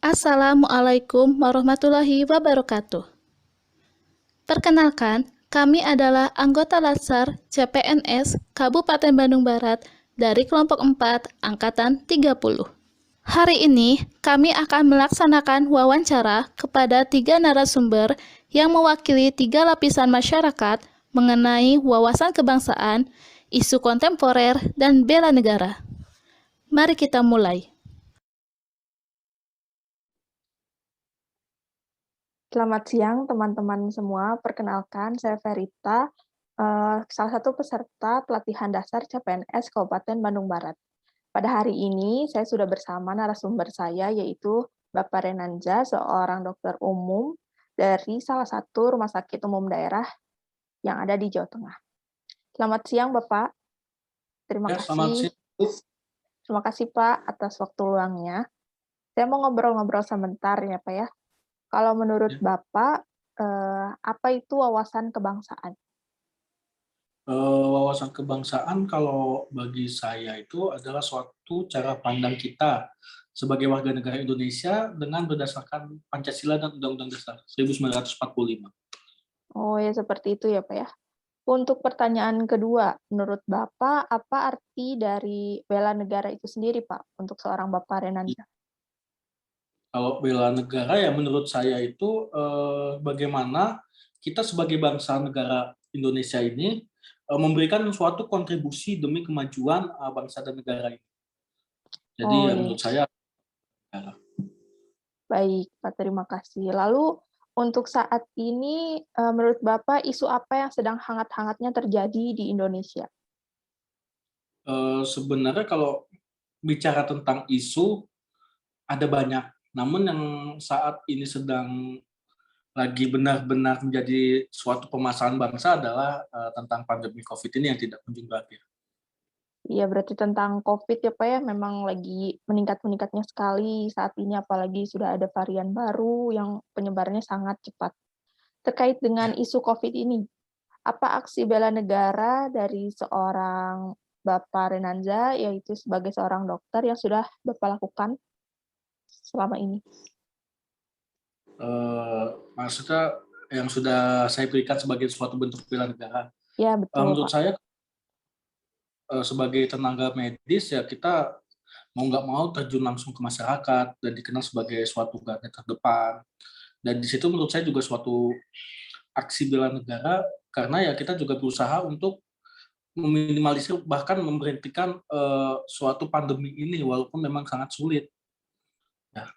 Assalamualaikum warahmatullahi wabarakatuh. Perkenalkan, kami adalah anggota Latsar CPNS Kabupaten Bandung Barat dari kelompok 4 Angkatan 30. Hari ini, kami akan melaksanakan wawancara kepada 3 narasumber yang mewakili 3 lapisan masyarakat mengenai wawasan kebangsaan, isu kontemporer, dan bela negara. Mari kita mulai. Selamat siang teman-teman semua, perkenalkan saya Verita, salah satu peserta pelatihan dasar CPNS Kabupaten Bandung Barat. Pada hari ini saya sudah bersama narasumber saya yaitu Bapak Renanza, seorang dokter umum dari salah satu rumah sakit umum daerah yang ada di Jawa Tengah. Selamat siang Bapak, terima kasih. Terima kasih Pak atas waktu luangnya. Saya mau ngobrol-ngobrol sebentar ya Pak ya. Kalau menurut Bapak, apa itu wawasan kebangsaan? Wawasan kebangsaan kalau bagi saya itu adalah suatu cara pandang kita sebagai warga negara Indonesia dengan berdasarkan Pancasila dan Undang-Undang Dasar 1945. Oh ya, seperti itu ya Pak ya. Untuk pertanyaan kedua, menurut Bapak, apa arti dari bela negara itu sendiri Pak, untuk seorang Bapak Renanza? Kalau bela negara ya menurut saya itu bagaimana kita sebagai bangsa negara Indonesia ini memberikan suatu kontribusi demi kemajuan bangsa dan negara ini. Jadi Oh, ya iya. menurut saya. Baik, Pak, terima kasih. Lalu untuk saat ini, menurut Bapak, isu apa yang sedang hangat-hangatnya terjadi di Indonesia? Sebenarnya kalau bicara tentang isu, ada banyak. Namun yang saat ini sedang lagi benar-benar menjadi suatu permasalahan bangsa adalah tentang pandemi COVID ini yang tidak kunjung berakhir. Iya, berarti tentang COVID ya Pak ya, memang lagi meningkat-meningkatnya sekali saat ini, apalagi sudah ada varian baru yang penyebarannya sangat cepat. Terkait dengan isu COVID ini, apa aksi bela negara dari seorang Bapak Renanza, yaitu sebagai seorang dokter yang sudah Bapak lakukan selama ini? Maksudnya yang sudah saya berikan sebagai suatu bentuk bela negara. Ya, betul, Menurut Pak. saya sebagai tenaga medis ya kita mau nggak mau terjun langsung ke masyarakat dan dikenal sebagai suatu garda terdepan. Dan di situ menurut saya juga suatu aksi bela negara karena ya kita juga berusaha untuk meminimalisir bahkan memberhentikan suatu pandemi ini walaupun memang sangat sulit. Ya.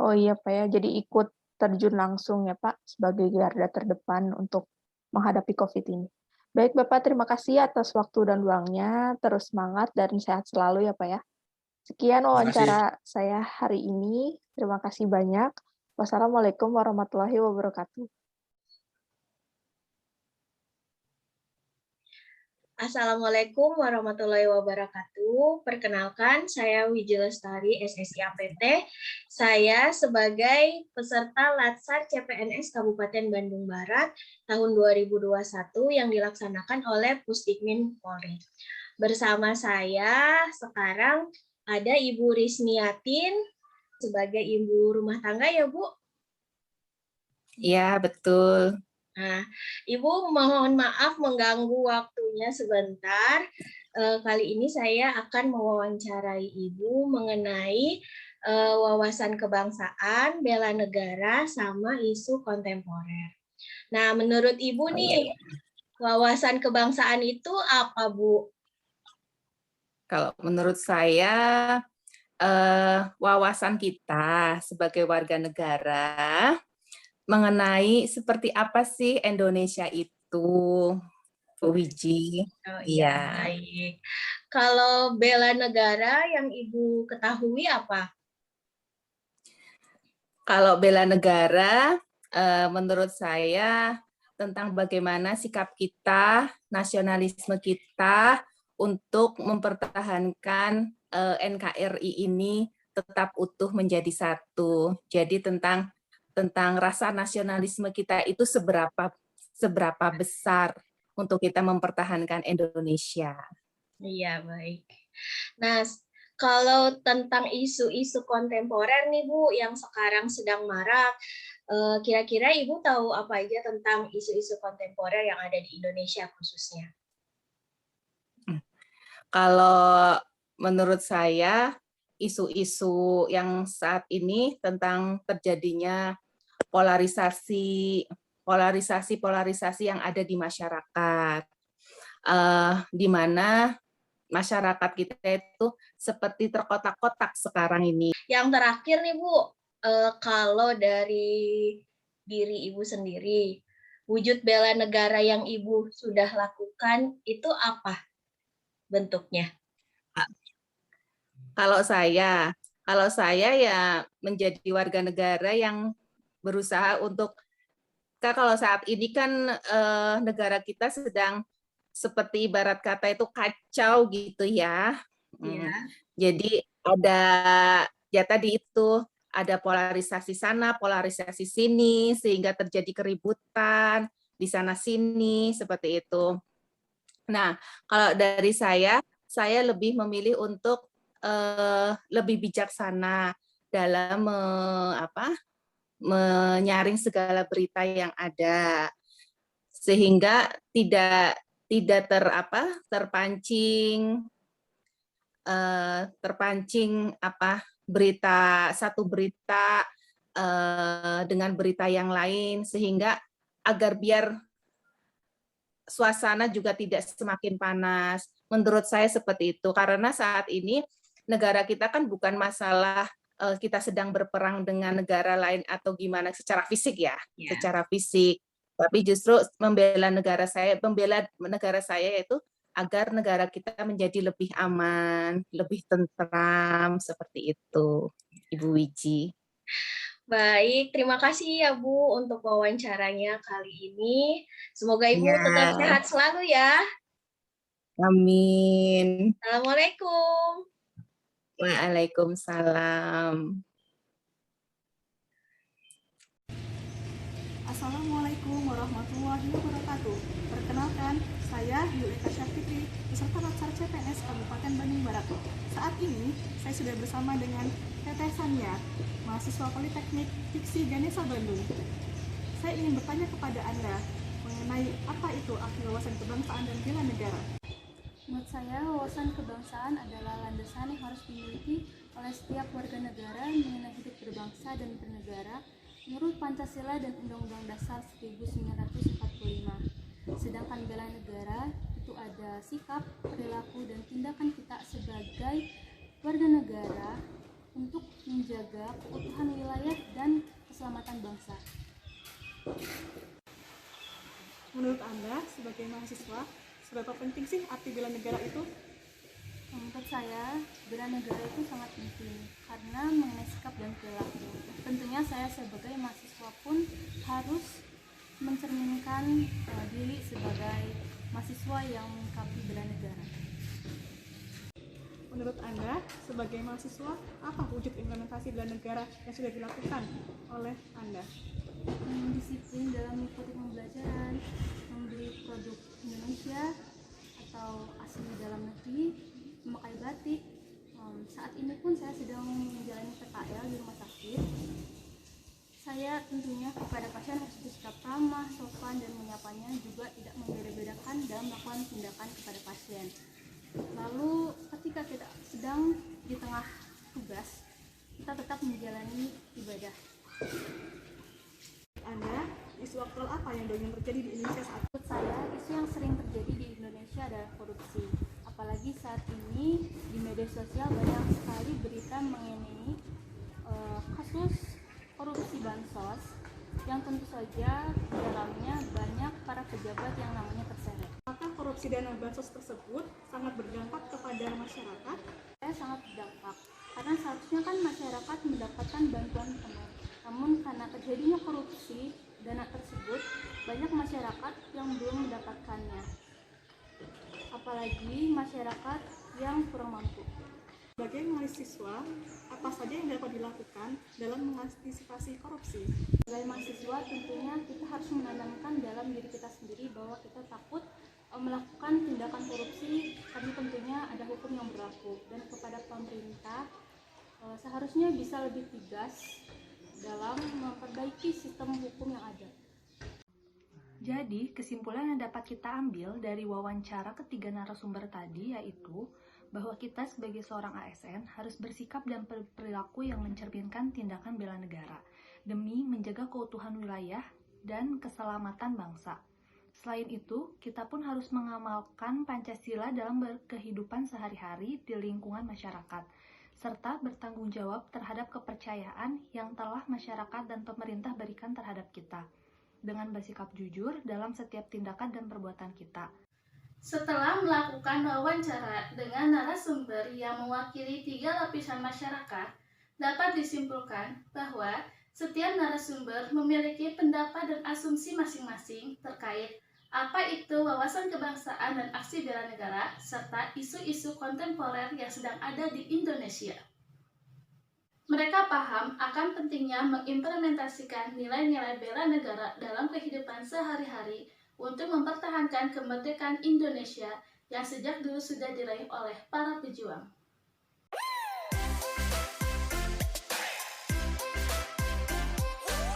Oh iya, Pak ya, jadi ikut terjun langsung ya Pak, sebagai garda terdepan untuk menghadapi COVID ini. Baik Bapak, terima kasih atas waktu dan luangnya, terus semangat dan sehat selalu ya Pak ya. Sekian Terima kasih. wawancara saya hari ini, terima kasih banyak. Wassalamualaikum warahmatullahi wabarakatuh. Assalamualaikum warahmatullahi wabarakatuh. Perkenalkan, saya Wiji Lestari, SSI APT. Saya sebagai peserta Latsar CPNS Kabupaten Bandung Barat tahun 2021 yang dilaksanakan oleh Pusdikmin Polri. Bersama saya sekarang ada Ibu Risniatin sebagai ibu rumah tangga ya Bu? Iya, betul. Nah, Ibu mohon maaf mengganggu waktunya sebentar. Kali ini saya akan mewawancarai Ibu mengenai wawasan kebangsaan, bela negara, sama isu kontemporer. Nah, menurut Ibu nih, wawasan kebangsaan itu apa, Bu? Kalau menurut saya, wawasan kita sebagai warga negara mengenai seperti apa sih Indonesia itu, Bu Wiji. Oh iya, baik. Kalau bela negara yang Ibu ketahui apa? Kalau bela negara, menurut saya tentang bagaimana sikap kita, nasionalisme kita untuk mempertahankan NKRI ini tetap utuh menjadi satu. Jadi tentang rasa nasionalisme kita itu seberapa besar untuk kita mempertahankan Indonesia. Iya, baik. Nah, Kalau tentang isu-isu kontemporer nih Bu, yang sekarang sedang marak, kira-kira Ibu tahu apa aja tentang isu-isu kontemporer yang ada di Indonesia khususnya? Kalau menurut saya, isu-isu yang saat ini tentang terjadinya polarisasi yang ada di masyarakat, di mana masyarakat kita itu seperti terkotak-kotak sekarang ini. Yang terakhir nih Bu, kalau dari diri Ibu sendiri, wujud bela negara yang Ibu sudah lakukan itu apa bentuknya? Kalau saya ya menjadi warga negara yang berusaha untuk, kalau saat ini kan negara kita sedang seperti ibarat kata itu kacau gitu ya. Ya. Jadi ada, ya tadi itu, ada polarisasi sana, polarisasi sini, sehingga terjadi keributan di sana sini, seperti itu. Nah, kalau dari saya lebih memilih untuk lebih bijaksana dalam menyaring segala berita yang ada, sehingga tidak terpancing satu berita dengan berita yang lain, sehingga agar biar suasana juga tidak semakin panas. Menurut saya seperti itu, karena saat ini negara kita kan bukan masalah kita sedang berperang dengan negara lain atau gimana secara fisik ya, secara fisik, tapi justru membela negara saya itu agar negara kita menjadi lebih aman, lebih tentram, seperti itu, Ibu Wiji. Baik, terima kasih ya Bu untuk wawancaranya kali ini. Semoga Ibu tetap sehat selalu ya. Amin. Assalamualaikum. Waalaikumsalam. Assalamualaikum warahmatullahi wabarakatuh. Perkenalkan, saya Yulita Syafitri, peserta Latsar CPNS Kabupaten Bandung Barat. Saat ini, saya sudah bersama dengan Teteh Sania, mahasiswa Politeknik Fiksi Ganesha Bandung. Saya ingin bertanya kepada Anda mengenai apa itu arti wawasan kebangsaan dan bela negara. Menurut saya, wawasan kebangsaan adalah landasan yang harus dimiliki oleh setiap warga negara mengenai hidup berbangsa dan bernegara menurut Pancasila dan Undang-Undang Dasar 1945. Sedangkan bela negara itu ada sikap, perilaku, dan tindakan kita sebagai warga negara untuk menjaga keutuhan wilayah dan keselamatan bangsa. Menurut Anda, sebagai mahasiswa, seberapa penting sih arti bela negara itu? Menurut saya, bela negara itu sangat penting karena mengenai sikap dan perilaku. Tentunya saya sebagai mahasiswa pun harus mencerminkan diri sebagai mahasiswa yang mengikapi bela negara. Menurut Anda, sebagai mahasiswa, apa wujud implementasi bela negara yang sudah dilakukan oleh Anda? Disiplin dalam mengikuti pembelajaran, membeli produk Indonesia atau asli dalam negeri, memakai batik. Saat ini pun saya sedang menjalani PKL di rumah sakit. Saya tentunya kepada pasien harus bersikap ramah, sopan, dan menyapanya juga tidak membeda-bedakan dalam melakukan tindakan kepada pasien. Lalu ketika kita sedang di tengah tugas, kita tetap menjalani ibadah. Anda, isu aktual apa yang dominan terjadi di Indonesia saat ini? Menurut saya, isu yang sering terjadi di Indonesia adalah korupsi. Apalagi saat ini di media sosial banyak sekali berita mengenai kasus korupsi bansos yang tentu saja di dalamnya banyak para pejabat yang namanya terseret. Apakah korupsi dana bansos tersebut sangat berdampak kepada masyarakat? Saya sangat berdampak karena seharusnya kan masyarakat mendapatkan bantuan penuh. Namun karena terjadinya korupsi dana tersebut, banyak masyarakat yang belum mendapatkannya. Apalagi masyarakat yang kurang mampu. Sebagai mahasiswa, apa saja yang dapat dilakukan dalam mengantisipasi korupsi? Sebagai mahasiswa tentunya kita harus menanamkan dalam diri kita sendiri bahwa kita takut melakukan tindakan korupsi karena tentunya ada hukum yang berlaku, dan kepada pemerintah seharusnya bisa lebih tegas dalam memperbaiki sistem hukum yang ada. Jadi, kesimpulan yang dapat kita ambil dari wawancara ketiga narasumber tadi yaitu bahwa kita sebagai seorang ASN harus bersikap dan berperilaku yang mencerminkan tindakan bela negara demi menjaga keutuhan wilayah dan keselamatan bangsa. Selain itu, kita pun harus mengamalkan Pancasila dalam berkehidupan sehari-hari di lingkungan masyarakat, serta bertanggung jawab terhadap kepercayaan yang telah masyarakat dan pemerintah berikan terhadap kita, dengan bersikap jujur dalam setiap tindakan dan perbuatan kita. Setelah melakukan wawancara dengan narasumber yang mewakili 3 lapisan masyarakat, dapat disimpulkan bahwa setiap narasumber memiliki pendapat dan asumsi masing-masing terkait apa itu wawasan kebangsaan dan aksi bela negara, serta isu-isu kontemporer yang sedang ada di Indonesia. Mereka paham akan pentingnya mengimplementasikan nilai-nilai bela negara dalam kehidupan sehari-hari untuk mempertahankan kemerdekaan Indonesia yang sejak dulu sudah diraih oleh para pejuang.